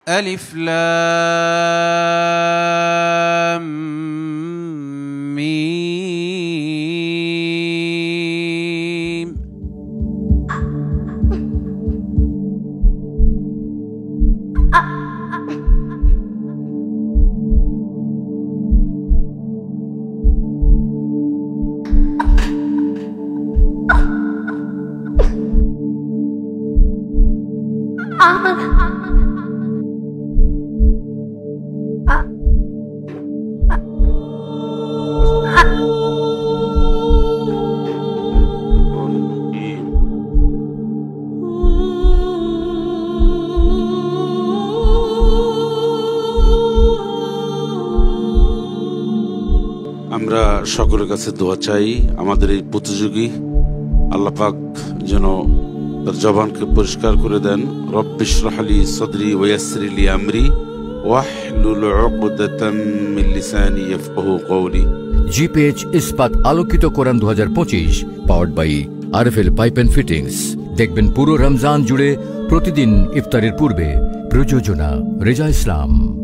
ألف لام ميم. আমরা সকলের কাছে দোয়া চাই আমাদের এই প্রতিযোগী আল্লাহ পাক যেন তার জবানকে পরিষ্কার করে দেন। রব্বি ইশরাহ লি সাদরি ওয়া ইয়াসসির লি আমরি ওয়াহলুল উকদাতাম মিন লিসানি ইয়াফকাহু কওলি। জিপিএইচ ইস্পাত আলোকিত কোরআন 2025 powered by RFL pipe and fittings. দেখবেন পুরো রমজান জুড়ে প্রতিদিন ইফতারের পূর্বে। প্রযোজনা রেজা ইসলাম।